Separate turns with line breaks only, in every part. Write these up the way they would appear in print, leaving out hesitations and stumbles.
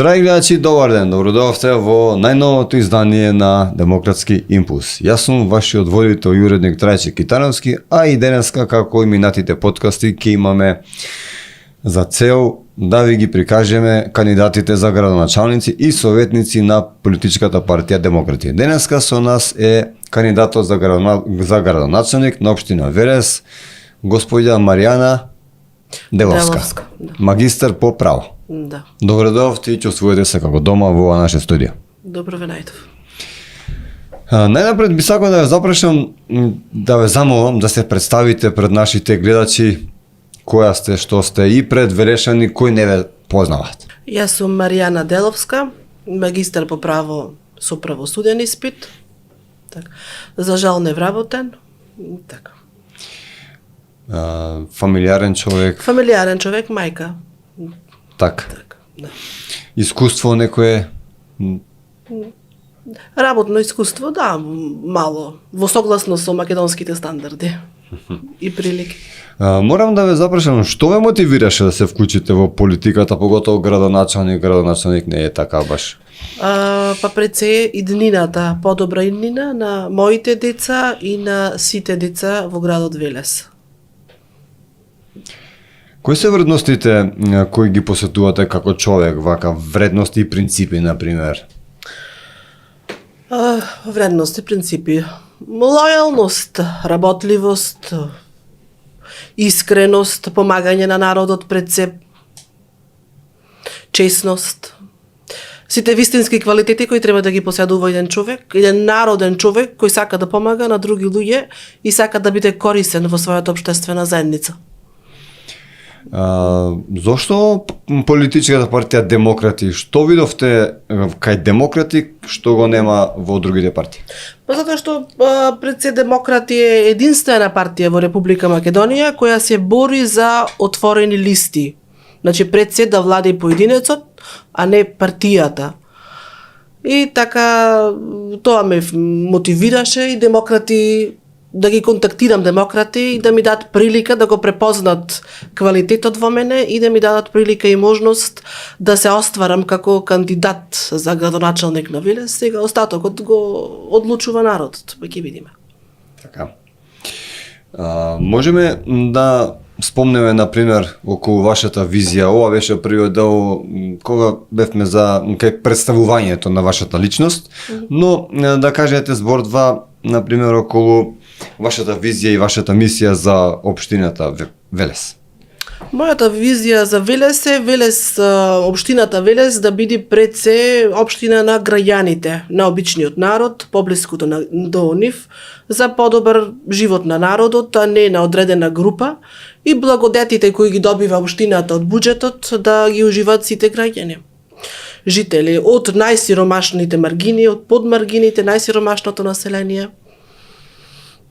Драги гледачи, добар ден, добродојавте во најновото издание на Демократски импулс. Јас сум вашиот водител и уредник Трајче Китановски, а и денеска, како и минатите подкасти, ќе имаме за цел да ви ги прикажеме кандидатите за градоначалници и советници на политичката партија Демократи. Денеска со нас е кандидатот за градоначалник на општина Велес, господја Маријана Деловска, магистар по право.
Да.
Добре дојавте и чувствувате се како дома во наше студио.
Добро ве најдов.
Најнапред би сакал да ве запрашам, да ве замолам да се представите пред нашите гледачи која сте, што сте и пред Велешани кои не ве познават.
Јас сум Маријана Деловска, магистар по право со правосуден испит. Така. За жал не вработен. Така.
Фамилиарен човек.
Фамилиарен човек, мајка.
Така.
Да.
Искуство некое?
Работно искуство, да, мало. Во согласно со македонските стандарди и прилики.
Морам да ве запрашам, што ве мотивираше да се вклучите во политиката, поготово градоначалник не е така баш?
Па пред се иднината, подобра иднина на моите деца и на сите деца во градот Велес.
Кои се вредностите кои ги посетувате како човек, вака вредности и принципи, например?
Вредности, принципи. Лојалност, работливост, искреност, помагање на народот пред се, чесност. Сите вистински квалитети кои треба да ги поседува еден човек, еден народен човек кој сака да помага на други луѓе и сака да биде корисен во својата општествена заедница.
Зошто политичката партија Демократи? Што видовте кај Демократи што го нема во другите партии?
Па затоа што пред се Демократи е единствена партија во Република Македонија која се бори за отворени листи. Значи пред се да влади поединецот, а не партијата. И така тоа ме мотивираше и Демократи да ги контактирам Демократи и да ми дадат прилика да го препознат квалитетот во мене и да ми дадат прилика и можност да се остварам како кандидат за градоначалник на Велес. Сега остатокот го одлучува народот, па ќе видиме.
Така. Можеме да спомнеме, например, околу вашата визија. Ова беше првиот дел кога бевме за кај представувањето на вашата личност, но да кажете збор-два, например, околу вашата визија и вашата мисија за општината Велес.
Мојата визија за Велес е општината Велес да биде пред се општина на граѓаните, на обичниот народ, поблиското до нив, за подобар живот на народот, а не на одредена група, и благодетите кои ги добива општината од буџетот да ги уживаат сите граѓани. Жители од најсиромашните маргини, од подмаргините, најсиромашното население.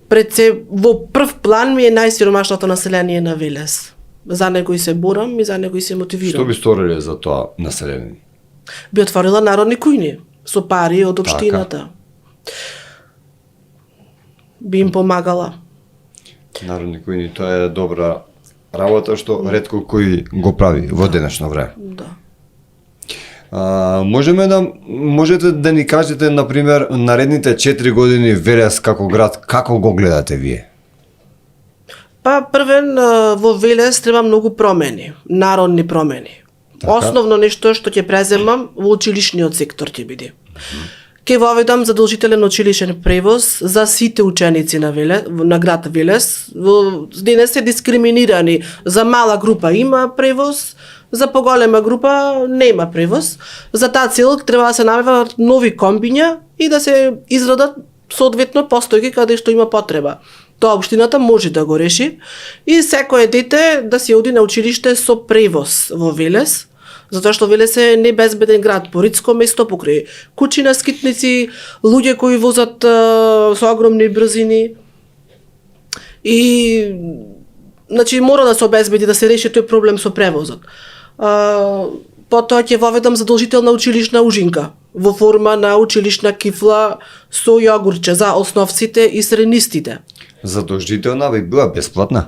Пред се во прв план ми е најсиромашното население на Велес. За некој се борам и за некој се мотивирам.
Што би сториле за тоа население?
Би отворила народни кујни со пари од општината. Би им помагала.
Народни кујни, тоа е добра работа што ретко кој го прави во денешно време.
Да.
Можете да ни кажете, например, наредните 4 години Велес како град, како го гледате вие?
Па првен во Велес треба многу промени, народни промени.
Така.
Основно нешто што ќе преземам во училишниот сектор ќе биде. Ќе воведам задолжителен училишен превоз за сите ученици на град Велес. Денес се дискриминирани. За мала група има превоз, за поголема група нема превоз. За таа цел треба да се најават нови комбиња и да се израдат соодветно постојки каде што има потреба. Тоа општината може да го реши и секое дете да си оди на училиште со превоз во Велес, затоа што Велес е небезбеден град, поритско место покрај куќи на скитници, луѓе кои возат со огромни брзини. И значи мора да се обезбеди да се реши тој проблем со превозот. Потоа ќе воведам задолжителна училишна ужинка во форма на училишна кифла со јогурче за основците и среднистите.
Задолжителна би била бесплатна?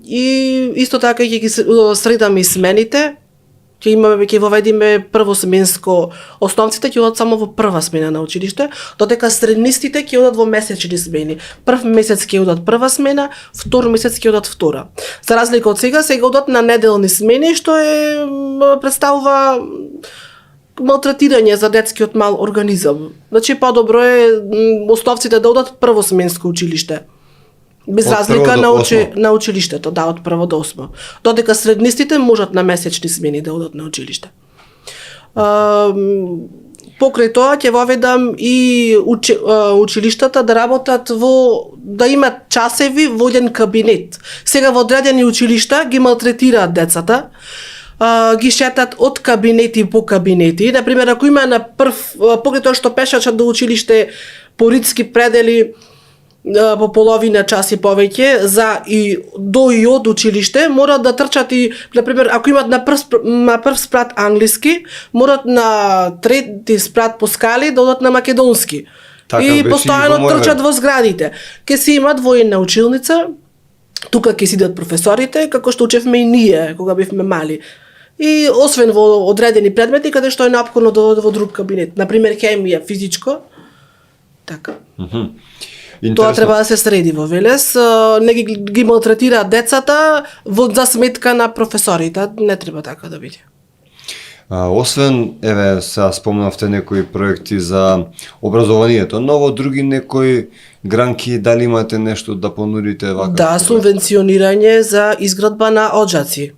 И исто така ќе ги средаме и смените. Ќе воведиме првосменско, основците ќе одат само во прва смена на училиште, додека среднистите ќе одат во месечни смени. Прв месец ќе одат прва смена, втор месец ќе одат втора. За разлика од сега одат на неделни смени, што представува малтретирање за детскиот мал организам. Значи подобро е основците да одат првосменско училиште. Без
од
разлика
прво
на училиштето, да, од прво до осмо. Додека среднистите можат на месечни смени да одат на училиште. Покрај тоа ќе воведам и училиштата да работат да имат часеви во еден кабинет. Сега во одредени училишта ги малтретираат децата, ги шетат од кабинети по кабинети. Например, ако има на покрај тоа што пешачат до училиште по ридски предели по половина час и повеќе до и од училиште, морат да трчат и, например, ако имат на прв спрат англиски, морат на трети спрат по скали да одат на македонски.
Така
и постојано трчат во зградите. Ке си имат воена училница, тука ќе сидат професорите, како што учевме и ние кога бевме мали. И освен во одредени предмети каде што е неопходно да одат во друг кабинет, например хемија, физичко. Така. Тоа треба да се среди во Велес, не ги малтретираат децата за сметка на професорите, не треба така да биде.
Освен, сега спомнавте некои проекти за образованието, но во други некои гранки, дали имате нешто да понудите вака?
Да, субвенционирање за изградба на оджаци.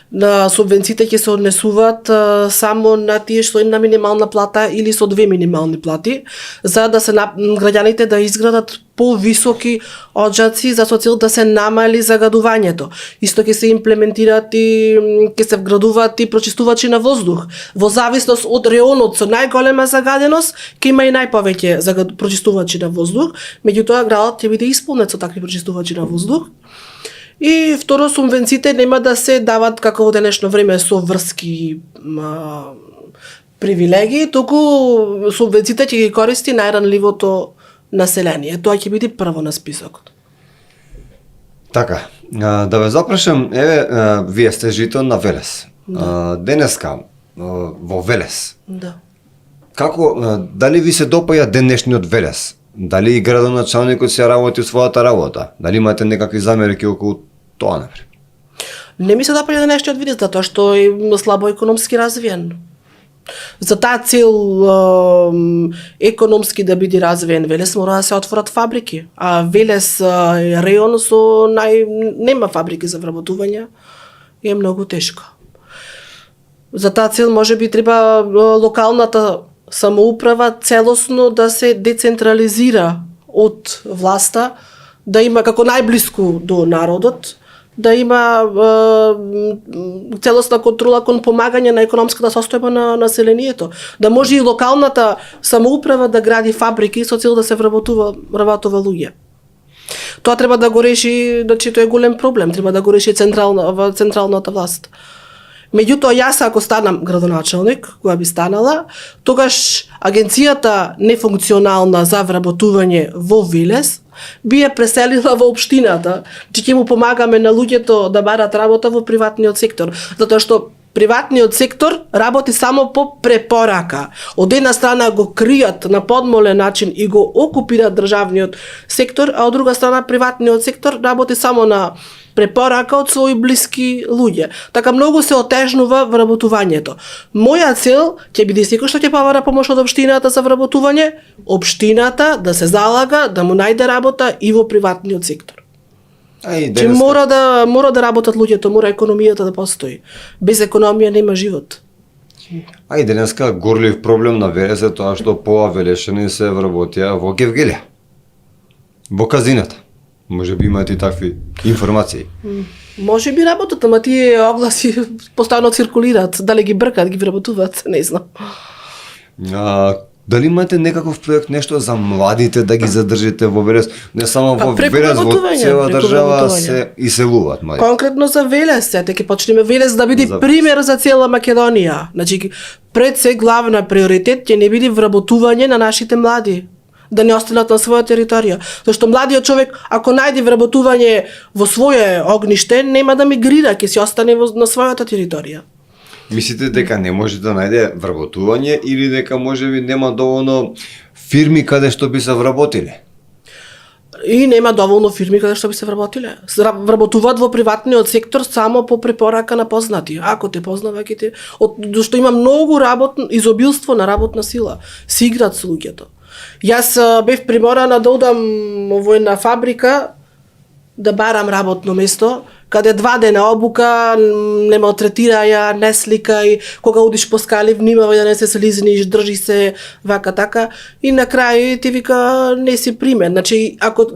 На субвенциите ќе се однесуваат само на тие што е на минимална плата или со 2 минимални плати, за да се граѓаните да изградат повисоки оджаци за со цел да се намали загадувањето. Исто ќе се имплементираат и ќе се вградуваат и прочистувачи на воздух. Во зависност од реонот со најголема загаденост, ќе има и најповеќе прочистувачи на воздух, меѓутоа градот ќе биде исполнет со такви прочистувачи на воздух. И второ, субвенциите нема да се дават како во денешно време со врски привилегии, туку субвенциите ќе ги користи најранливото население. Тоа ќе биде прво на списокот.
Така, да ве запрашам, вие сте жител на Велес. Да. Денеска во Велес.
Да.
Како, дали ви се допаја денешниот Велес? Дали и градоначалникот се работи својата работа? Дали имате некакви замерки околу тоа, например?
Не ми се допаѓа денешниот Велес, затоа што е слабо економски развиен. За таа цел економски да биде развиен Велес, мора да се отворат фабрики. А Велес е реон со нема фабрики за вработување и е многу тешко. За таа цел можеби треба локалната самоуправа целосно да се децентрализира од власта, да има како најблиску до народот, да има целосна контрола кон помагање на економската состојба на населението, да може и локалната самоуправа да гради фабрики со цел да се вработува луѓе. Тоа треба да го реши, значи тоа е голем проблем, треба да го реши централната власт. Меѓутоа, јас ако станам градоначалник, која би станала, тогаш агенцијата нефункционална за вработување во Велес би ја преселила во општината, че ќе му помагаме на луѓето да барат работа во приватниот сектор, затоа што приватниот сектор работи само по препорака. Од една страна го кријат на подмолен начин и го окупираат државниот сектор, а од друга страна приватниот сектор работи само на препорака од своји блиски луѓе. Така многу се отежнува вработувањето. Моја цел ќе биде секој што ќе побара помош од општината за вработување, општината да се залага да му најде работа и во приватниот сектор. Че мора да работат луѓето, мора економијата да постои. Без економија нема живот.
А и денеска горлив проблем на Велес е тоа што поа велешани се вработија во Гевгелија, во казината. Може би имате и такви информации.
Може би работат, ама тие огласи постојано циркулираат, дали ги бркат, ги вработуваат, не знам.
Дали имате некаков проект, нешто за младите да ги задржите во Велес, не само во Велес, во цела држава се иселуваат млади.
Конкретно за Велес, ќе почнеме Велес да биде пример за цела Македонија. Значи, пред се главна приоритет ќе не биде вработување на нашите млади. да не останат на своја територија. Зашто младиот човек, ако најде вработување во свое огниште, нема да мигрира, ќе си остане на својата територија.
Мислите дека не може да најде вработување или дека можеби нема доволно фирми каде што би се вработиле?
И нема доволно фирми каде што би се вработиле. Вработуваат во приватниот сектор само по препорака на познати. Ако те познава, ќе те... Зашто има многу изобилство на работна сила. Си играат со луѓето. Јас бев приморана да одам во една фабрика да барам работно место, каде 2 дена обука, не малтретираја, не сликај, кога одиш по скали, внимавај да не се слизниш, држи се, вака така, и на крај ти вика не си примен. Значи, ако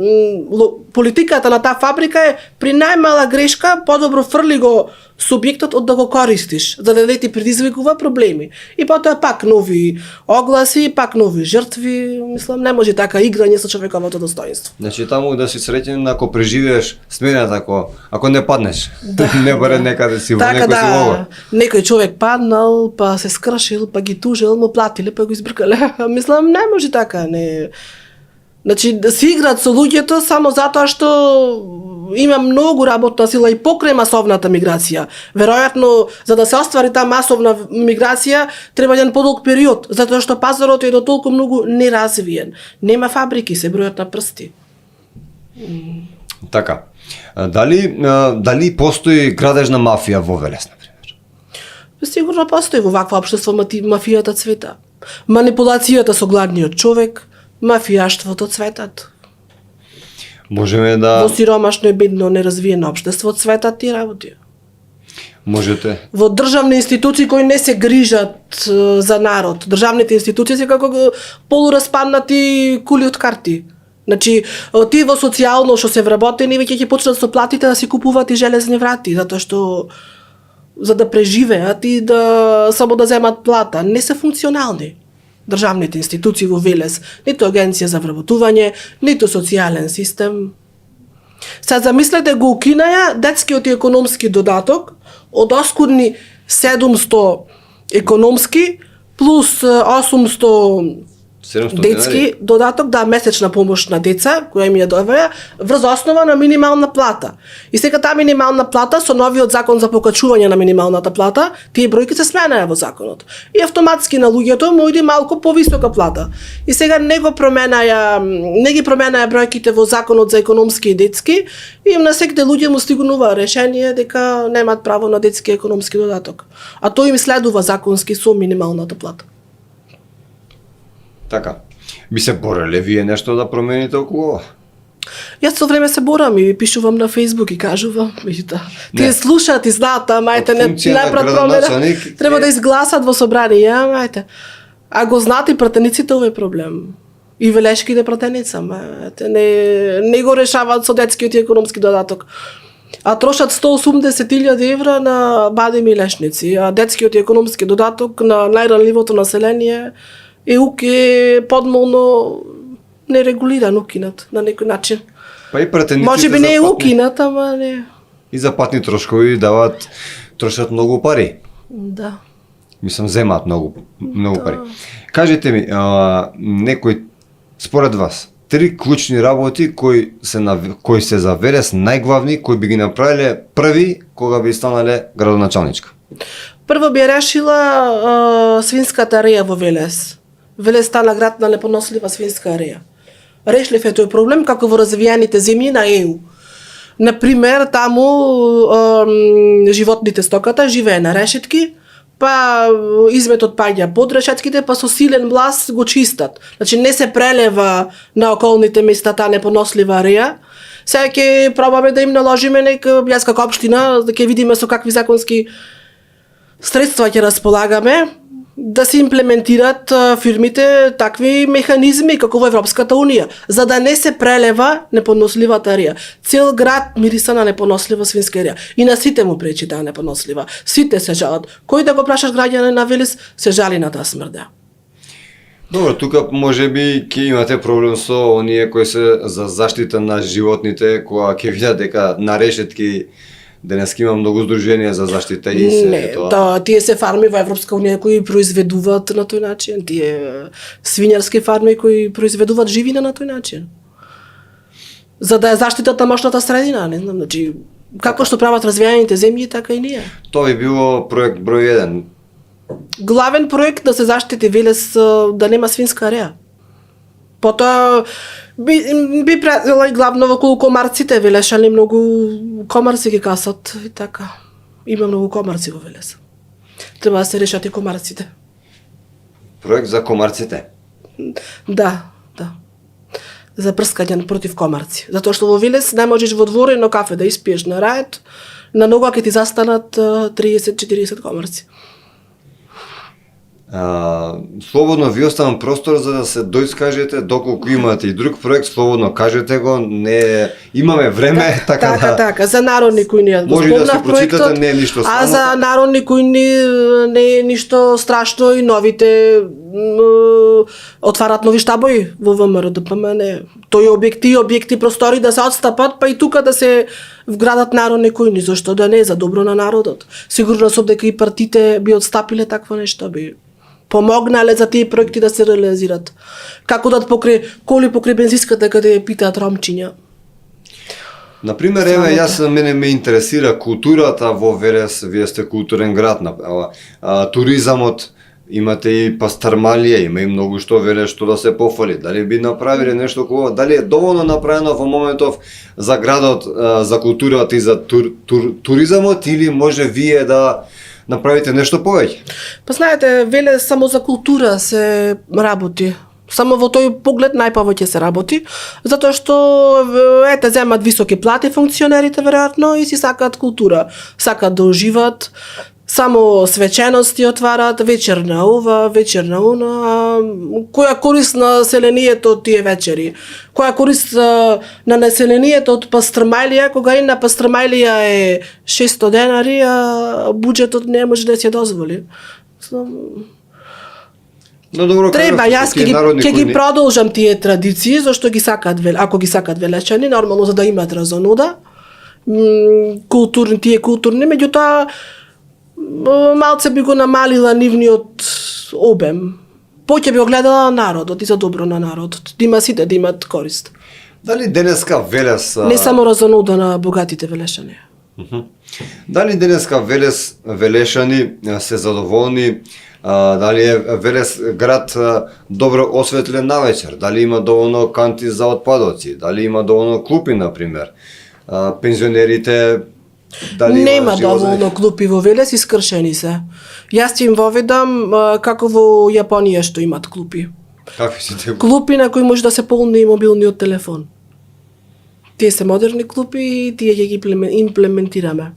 политиката на таа фабрика е при најмала грешка, подобро фрли го субјектот од да го користиш, за да не ти предизвикува проблеми. И потоа пак нови огласи, пак нови жртви, мислам, не може така играње со човековото достоинство.
Значи таму да си среќен ако преживееш смената, ако не паднеш. Да, не баре некаде си во
така,
некој си логор.
Некој човек паднал, па се скршил, па ги тужил, му платиле, па го избркале. Мислам, не може така, не. Значи, да си играат со луѓето само затоа што има многу работна сила и покрај масовната миграција. Веројатно, за да се оствари таа масовна миграција, треба еден подолг период, затоа што пазарот е до толку многу неразвиен. Нема фабрики, се бројат на прсти.
Така. Дали постои градежна мафија во Велес, например?
Сигурно постои во вакво општество мафијата цвета. Манипулацијата со гладниот човек, мафијаштвото цветат.
Можеме да...
Во сиромашно и бедно неразвиено општество цветат и работи.
Можете.
Во државни институции кои не се грижат за народ. Државните институции се како полураспаднати кули од карти. Значи, тие во социјално што се вработени веќе ќе почнат со платите да си купуваат и железни врати, затоа што за да преживеат и да само да земат плата, не се функционални. Државните институции во Велес, ниту агенција за вработување, ниту социјален систем. Сега замислете го укинаја детскиот и економски додаток од оскудни 700 економски плюс 800 детски додаток, да, месечна помош на деца, која им ја добива, врз основа на минимална плата. И сега таа минимална плата, со новиот закон за покачување на минималната плата, тие бројки се сменаа во законот. И автоматски на луѓето му иде малку повисока плата. И сега не ги променаја бројките во законот за економски и детски, и на секаде луѓе му стигнува решение дека немаат право на детски економски додаток. А тој им следува законски со минималната плата.
Така. Би се бореле вие нешто да промените околу ова?
Јас со време се борам и пишувам на Facebook и кажувам, тие слушаат и знаат, мајте не направат промена, треба да изгласат во собрание, мајте. А го знаат и пратениците овој проблем. И велешките пратеница, мајте, не го решаваат со детскиот и економски додаток. А трошат 180.000 евра на бадем и лешници, а детскиот и економски додаток на најранливото население е подмолно нерегулиран, укинат на некој начин.
Па и пратениците
може би не е укинат, ама не.
И за патни трошкови трошат многу пари.
Да.
Мислам, земаат многу пари. Кажете ми, некој според вас 3 клучни работи кои се за Велес најглавни, кои би ги направиле први кога би станале градоначалничка?
Прво би решила свинската ареја во Велес. Велес стана град на непонослива свинска ареја. Решлив е тој проблем како во развиените земји на ЕУ. Например, таму животните, стоката живее на решетки, па изметот паѓа под решетките, па со силен влас го чистат. Значи не се прелева на околните места таа непонослива ареја. Сега ќе пробаме да им наложиме јас како општина, да ќе видиме со какви законски средства ќе располагаме, да се имплементират фирмите такви механизми како во Европската унија, за да не се прелева непоносливата ареја. Цел град мириса на непонослива свинска ареја. И на сите му пречи таа непонослива. Сите се жалат. Кој да го прашаш граѓанин на Велес, се жали на таа смрда.
Добро, тука можеби ќе имате проблем со оние кои се за заштита на животните, кога ќе видат дека на решетки денеска има многу здруженија за заштита и се
Не,
тоа.
да, тие се фарми во Европска унија кои произведуваат на тој начин, тие свињарски фарми кои произведуваат живина на тој начин. За да ја заштитат тамошната средина, не знам, значи како што прават развиените земји, така и ние.
Тоа би било проект број 1.
Главен проект да се заштити Велес да нема свинска реа. Потоа би правила и главно околу комарците, велешани многу комарци ги касат и така. Има многу комарци во Велес. Треба да се решат и комарците.
Проект за комарците.
Да. За прскање против комарци. Затоа што во Велес не можеш во дворено кафе да испиеш на рајот, на нога ќе ти застанат 30-40 комарци.
Слободно ви оставам простор за да се доискажете, доколку имате и друг проект, слободно кажете го, не имаме време,
Така, за народни кои не го
може да
спомнав
се прочитате,
проектот,
не е ништо
а
срамно.
за народни кои не е ништо страшно и новите отварат нови штабови во ВМРО ДПМН. Тој објекти простори да се отстапат, па и тука да се вградат народни којни, зашто да не е за добро на народот. Сигурно сум дека и партите би отстапиле такво нешто, би помогнале за тие проекти да се реализират. Како да покрај коли покрај бензинската каде питаат ромчиња.
Например, еве, јас мене ме интересира културата во Велес, вие сте културен град, туризамот, имате и Пастармалија, има и многу што Велес што да се пофали. Дали би направиле нешто кога, дали е доволно направено во моментов за градот, за културата и за туризамот, или може вие да направите нешто повеќе?
Па знаете, Велес само за култура се работи. Само во тој поглед најповеќе се работи, затоа што земат високи плати функционерите веројатно и си сакаат култура, сакаат да уживаат, само свечености отварат, вечер на ова, вечер на она, која корист на населението од тие вечери, која корист на населението од Пастармалија, кога и на Пастармалија е 600 денари, а буџетот не може да се дозволи.
Но добро,
Треба, јас ќе ги продолжам тие традиции, зашто ги сакаат, ако ги сакаат велешани, нормално за да имаат разонуда, тие културни, меѓутоа малце би го намалила нивниот обем. Поќе би огледала народот и за добро на народот. Да сите да имат корист.
Дали денеска Велес...
Не само разонуда на богатите велешани.
Дали денеска велешани се задоволни, дали е Велес град добро осветлен навечер, дали има доволно канти за отпадоци, дали има доволно клупи, например, пензионерите, дали
Нема доволно клупи во Велес, искршени се. Јас ќе им воведам како во Јапонија што имат клупи.
Какви си те?
Клупи на кои може да се полни и мобилниот телефон. Тие се модерни клупи и тие ќе ги имплементираме.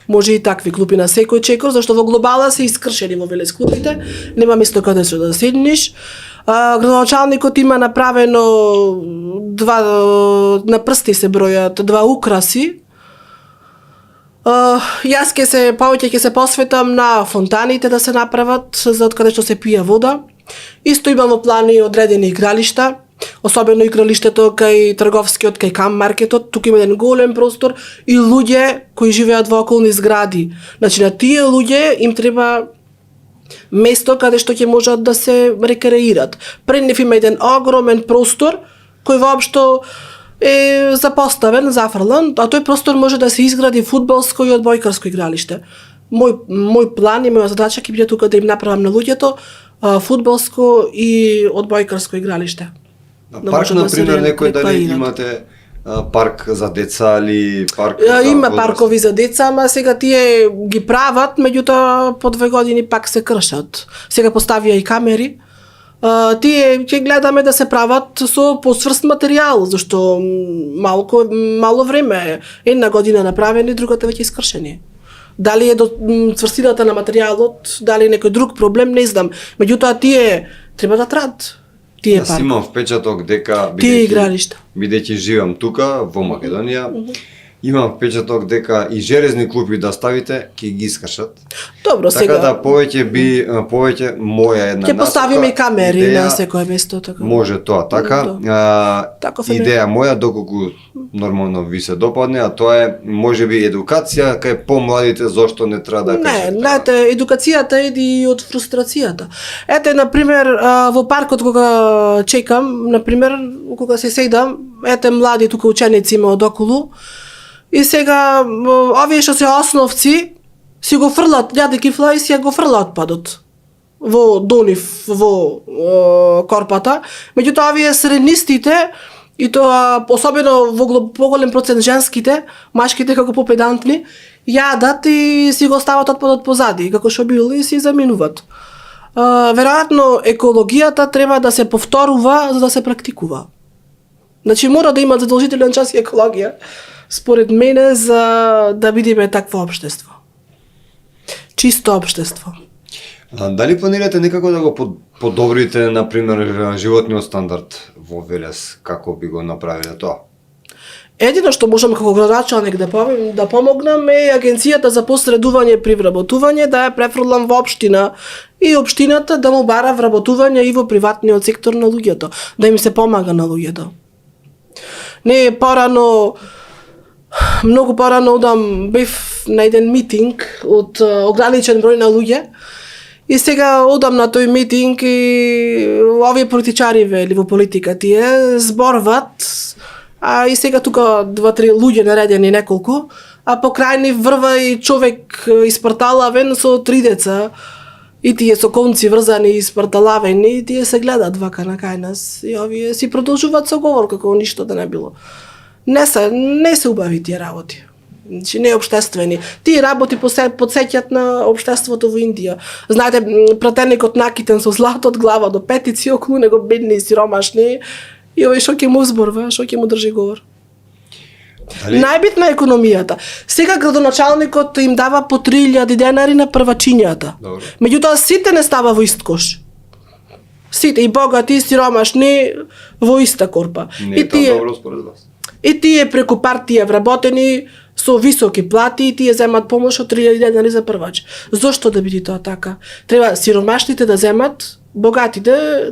Може и такви клупи на секој чекор, зашто во глобала се искршени во Велес клупите, нема место каде што да седниш. Градоначалникот има направено на прсти се бројат 2 украси. Јас повеќе ќе се посветам на фонтаните да се направат за откаде што се пие вода. Исто имам во плани одредени игралишта, особено игралиштето кај трговскиот, кај Кам маркетот, тука има еден голем простор и луѓе кои живеат во околни згради. Значи на тие луѓе им треба место каде што ќе можат да се рекреират. Пред нив има еден огромен простор кој воопшто е запоставен, зафрлан, а тој простор може да се изгради фудбалско и одбојкарско игралиште. Мој план и моја задача ќе биде тука да им направам на луѓето фудбалско и одбојкарско игралиште.
Парк, например, некој дали имате парк за деца или парк
Има паркови за деца, ама сега тие ги прават, меѓутоа по 2 години пак се кршат. Сега поставија и камери. Тие ќе гледаме да се прават со посврст материјал, зашто мало време е, 1 година направени, другата веќе искршени. Дали е до цврстината на материјалот, дали е некој друг проблем, не знам. Меѓутоа тие треба да траат. Тие
имам впечаток дека
тие игралишта.
Бидејќи живеам тука во Македонија, Имам впечаток дека и железни клупи да ставите, ќе ги искашат.
Добро,
Така
сега
да повеќе моја една
ќе поставиме и камери
идеја,
на секое место, така.
Може тоа, така.
Таков е
Идеја моја, доколку нормално ви се допадне, а тоа е можеби едукација кај помладите зошто не треба да кажат.
Не, знаете, едукацијата иди од фрустрацијата. Ете, например, во паркот кога чекам, например, кога се седам, ете млади тука ученици има одоколу, и сега овие што се основци си го фрлат љаде кифла и си ја го фрла отпадот во донив, во корпата. Меѓутоа овие среднистите, и тоа особено во поголем процент женските, машките како попедантни, јадат и си го стават отпадот позади, како што бил, и си заминуват. Веројатно екологијата треба да се повторува за да се практикува. Значи мора да има задолжителен час и екологија, според мене, за да бидеме такво општество. Чисто општество.
Дали планирате некако да го подобрите, например, животниот стандард во Велес, како би го направиле тоа?
Едино што можам како градоначалник да помогнам е агенцијата за посредување при вработување да ја префрлам во општина и општината да му бара вработување и во приватниот сектор на луѓето, да им се помага на луѓето. Не порано, многу порано бев на еден митинг од ограничен број на луѓе и сега одам на тој митинг и овие политичари вели во политика тие зборват, а и сега тука 2-3 луѓе наредени неколку, а покрај нив врва и човек испрталавен со 3 деца и тие со конци врзани и испрталавени и тие се гледат вака на кај нас и овие си продолжуваат со говор како ништо да не било. Не се убави тие работи. Значи не општествени. Тие работи подсеќат на општеството во Индија. Знаете, пратеникот накитен со злато од глава до петици, околу него бедни и сиромашни, и овој што ќе му зборва, што ќе му држи говор.
Дали...
Најбитна е економијата. Сега градоначалникот им дава по 3000 денари на првачињата. Меѓутоа сите не става во ист кош. Сите, и богати, и сиромашни, во иста корпа.
Не е тоа добро според вас?
И тие преку партија вработени со високи плати и тие земат помош од 3000 денари за првач. Зошто да биде тоа така? Треба сиромашните да земат, богатите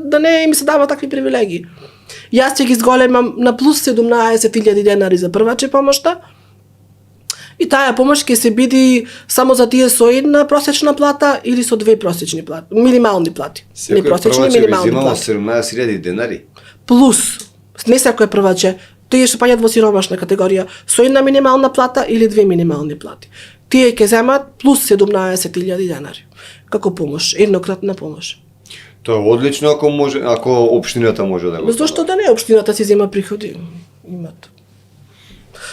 да не им се дава такви привилегии. Јас ќе ги зголемам на плюс 17.000 денари за прваче помошта. И таа помош ќе се биде само за тие со една просечна плата или со 2 просечни плати, минимални плати. Не просечни, минимални плати.
17.000 денари.
Плюс, не секој прваче, тие што паѓаат во сиромашна категорија, со една минимална плата или 2 минимални плати. Тие ќе земат плюс 17.000 денари како помош, еднократна помош.
Тоа е одлично ако општината може да го.
Зошто да не општината си зема приходи? Имат.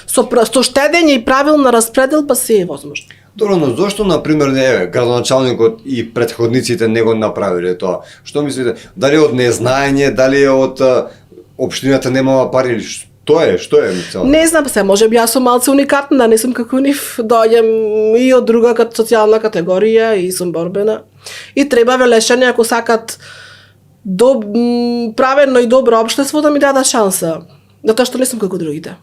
Со штедење и правилна распределба се е возможно.
Добро, но зошто, например, градоначалникот и претходниците не го направиле тоа? Што мислите? Дали од незнаење, дали од општината немала пари или што е мислам?
Не знам се, можеби јас сум малце уникатна, не сум како нив, доаѓам и од друга социјална категорија и сум борбена. И треба велешани ако сакат правено и добро општество да ми дадат шанса, затоа што не сум како другите.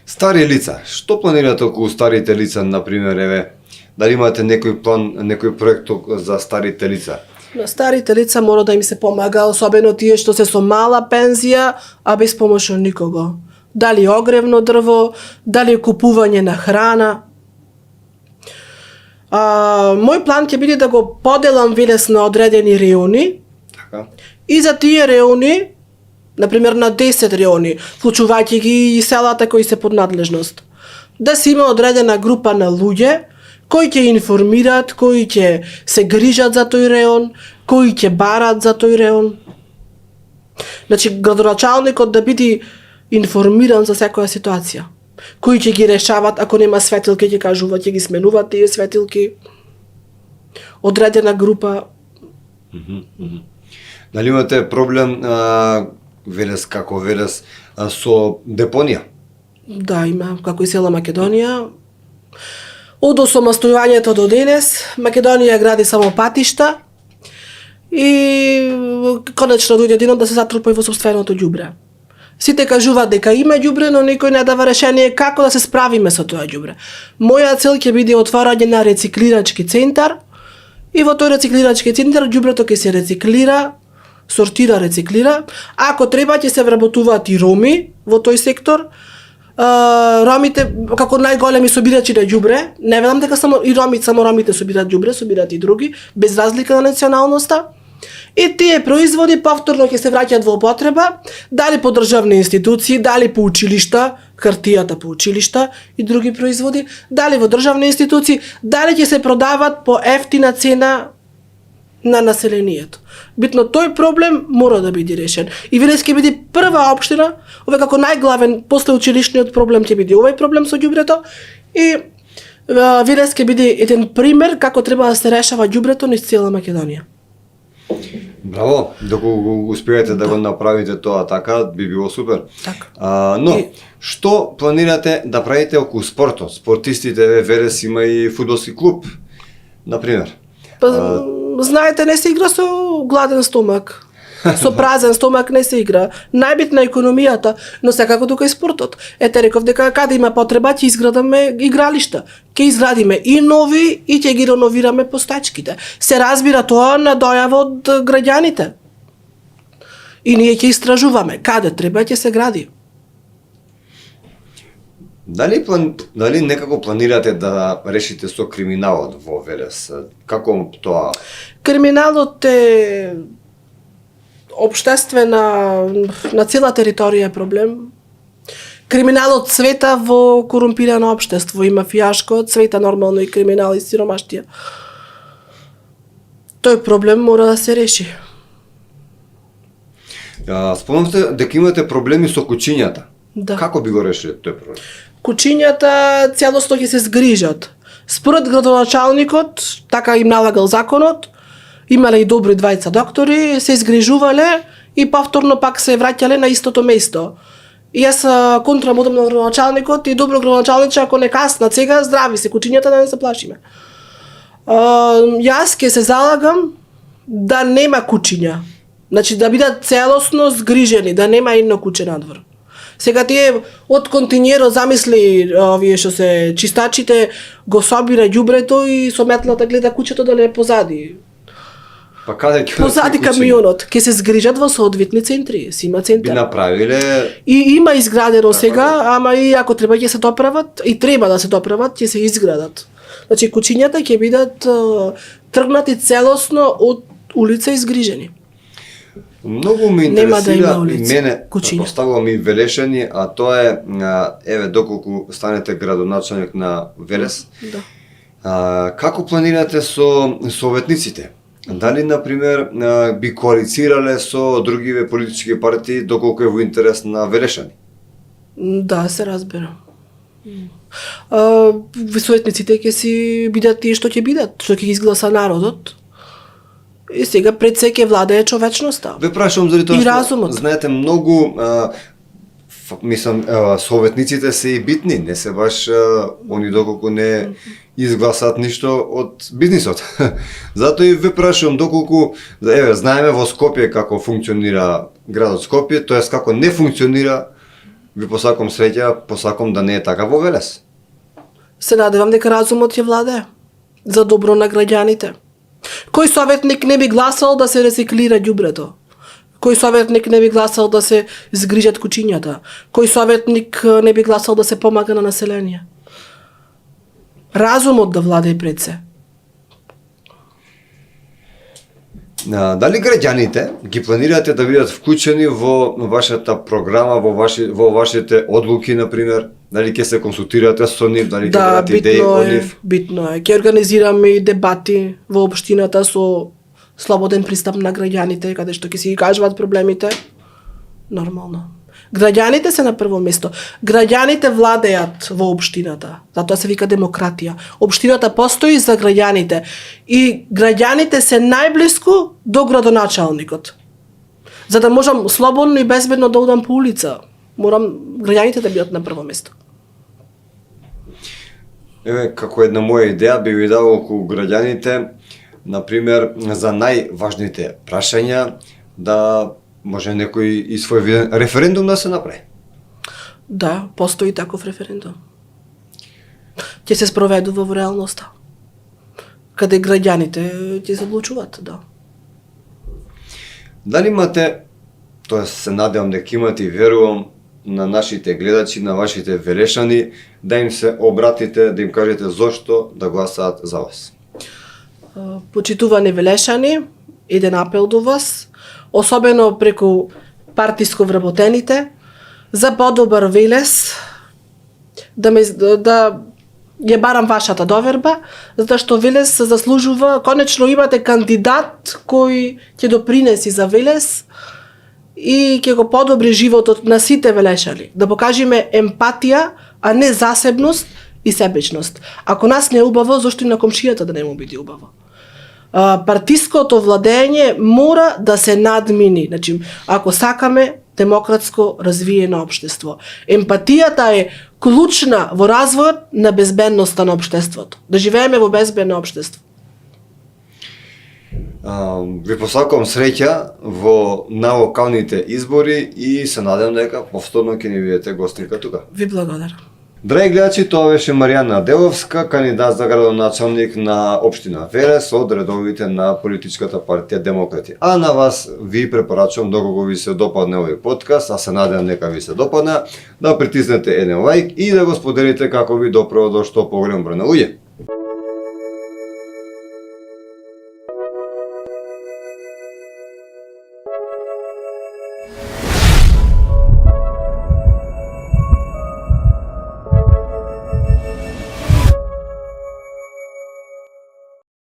Стари лица, што планирате околу старите лица, например, дали имате некој план, некој проект за старите лица?
На старите лица мора да им се помага, особено тие што се со мала пензија, а без помош од никого. Дали огревно дрво, дали купување на храна. Мој план ќе биде да го поделам Велес на одредени реони.
Така.
И за тие реони, например на 10 реони, вклучувајќи ги и селата кои се под надлежност, да се има одредена група на луѓе кои ќе информираат, кои ќе се грижат за тој реон, кои ќе барат за тој реон. Значи, градоначалникот да биде информиран за секоја ситуација. Кои ќе ги решават, ако нема светилки, ќе кажуваат, ќе ги сменуваат тие светилки. Одредена група.
Дали имате проблем Велес како Велес со депонија?
Да, има, како и села Македонија. Од осамостојувањето до денес, Македонија гради само патишта и конечно дојде денот да се затрупа и во сопственото ѓубре. Сите кажуваат дека има ѓубре, но никој не дава решение како да се справиме со тоа ѓубре. Моја цел ќе биде отварање на рециклирачки центар и во тој рециклирачки центар ѓубрето ќе се рециклира, сортира, рециклира. Ако треба ќе се вработуваат и роми во тој сектор. Ромите како најголеми собирачи на ѓубре, не велам дека само ромите собираат ѓубре, собираат и други, без разлика на националноста. И тие производи повторно ќе се враќаат во употреба, дали по државни институции, дали по училишта, хартијата по училишта и други производи, дали во државни институции, дали ќе се продават по ефтина цена на населението. Битно тој проблем мора да биде решен. И Велес ќе биде прва општина, ова како најглавен после училишниот проблем ќе биде овој проблем со ѓубрето и Велес ќе биде еден пример како треба да се решава ѓубрето низ цела Македонија.
Браво, доколку успеете да го направите тоа така, би било супер.
Така.
Но, што планирате да правите околу спортот? Спортистите, Велес има и фудбалски клуб, например.
Знаете, не се игра со гладен стомак. Со празен стомак не се игра. Најбитна е економијата, но секако тука и спортот. Ете, реков дека каде има потреба ќе изградаме игралишта. Ќе изградиме и нови и ќе ги реновираме постоечките. Се разбира тоа на дојава од граѓаните. И ние ќе истражуваме каде треба ќе се гради.
Дали некако планирате да решите со криминалот во Велес? Како тоа?
Криминалот е општествена на цела територија е проблем. Криминалот цвета во корумпирано општество и мафијашко, цвета нормално и криминал и сиромаштија. Тој проблем мора да се реши.
Спомнавте дека имате проблеми со кучињата.
Да.
Како би го решиле тој проблем?
Кучињата целосно ќе се згрижат. Според градоначалникот, така им налагал законот, имале и добри двајца доктори, се изгрижувале и повторно пак се враќале на истото место. И јас контрамодам на градоначалникот и добро градоначалниче, ако не каснат сега, здрави се кучињата, да не се плашиме. Јас ќе се залагам да нема кучиња. Значи да бидат целосно згрижени, да нема едно куче надвор. Сега тие од континјерот замисли овие што се чистачите го собира ѓубрето и со метлата гледа кучето дали е позади.
Па каде ќе
Позади камионот ќе се згрижат во соодветни центри, си има центар.
би направиле
И има изградено сега, ама и ако треба ќе се доправат и треба да се доправат, ќе се изградат. Значи кучињата ќе бидат тргнати целосно од улица изгрижени.
Многу ме
Нема да има
интересира и
улица,
мене
кучиња.
поставува ми Велешани, а тоа е еве доколку станете градоначалник на Велес.
Да.
Како планирате со советниците? Дали, например, би коалицирале со другиве политички партии доколку е во интерес на Велешани?
Да, се разбира. Советниците ќе си бидат тие што ќе бидат, што ќе ги изгласа народот. И сега пред се ќе владее човечноста.
Ве прашувам заради тоа
И
што
разумот.
знаете многу мислам советниците се и битни, не се баш они доколку не изгласат ништо од бизнисот. Затоа и ве прашувам доколку еве знаеме во Скопје како функционира градот Скопје, тоест како не функционира, ви посакам среќа, посакам да не е така во Велес.
Се надевам дека разумот ќе владее за добро на граѓаните. Кој советник не би гласал да се рециклира ѓубрето? Кој советник не би гласал да се згрижат кучињата? Кој советник не би гласал да се помага на население? Разумот да владее пред се.
Дали граѓаните ги планирате да бидат вклучени во вашата програма, во вашите одлуки, например? Дали ќе се консултирате со нив, дали ќе
Да,
дадат идеи од нив?
битно е. Ќе организираме и дебати во општината со слободен пристап на граѓаните, каде што ќе си ги кажуваат проблемите. Нормално. Граѓаните се на прво место. Граѓаните владеат во општината. Затоа се вика демократија. Општината постои за граѓаните. И граѓаните се најблиску до градоначалникот. За да можам слободно и безбедно да одам по улица, морам граѓаните да бидат на прво место.
Еве, како една моја идеја би ви дал околу граѓаните, например, за најважните прашања да може некој и свој виден референдум да се направи.
Да, постои таков референдум. Ќе се спроведува во реалноста. Каде граѓаните ќе се одлучуваат, да.
Дали имате, тоа се надевам дека имате и верувам на нашите гледачи, на вашите велешани, да им се обратите, да им кажете зошто да гласаат за вас?
Почитувани велешани, еден апел до вас, особено преку партиско вработените, за подобар Велес, да ја барам вашата доверба, затоа што Велес заслужува, конечно имате кандидат кој ќе допринеси за Велес и ќе го подобри животот на сите велешани. Да покажеме емпатија, а не засебност и себечност. Ако нас не е убаво, зошто и на комшијата да не му биде убаво? Партиското владење мора да се надмини. Значи, ако сакаме демократско развиено општество. Емпатијата е клучна во развојот на безбедноста на општеството. Да живееме во безбедно општество.
Ви посакувам среќа во локалните избори и се надевам дека повторно ќе ни видите гостинка тука.
Ви благодарам.
Драги гледачи, тоа беше Маријана Деловска, кандидат за градоначалник на општина Велес од редовите на политичката партија Демократи. А на вас ви препорачувам, доколку ви се допадне овој подкаст, а се надевам дека ви се допадна, да притиснете еден лајк и да го споделите како ви допрва до што поголем број на луѓе.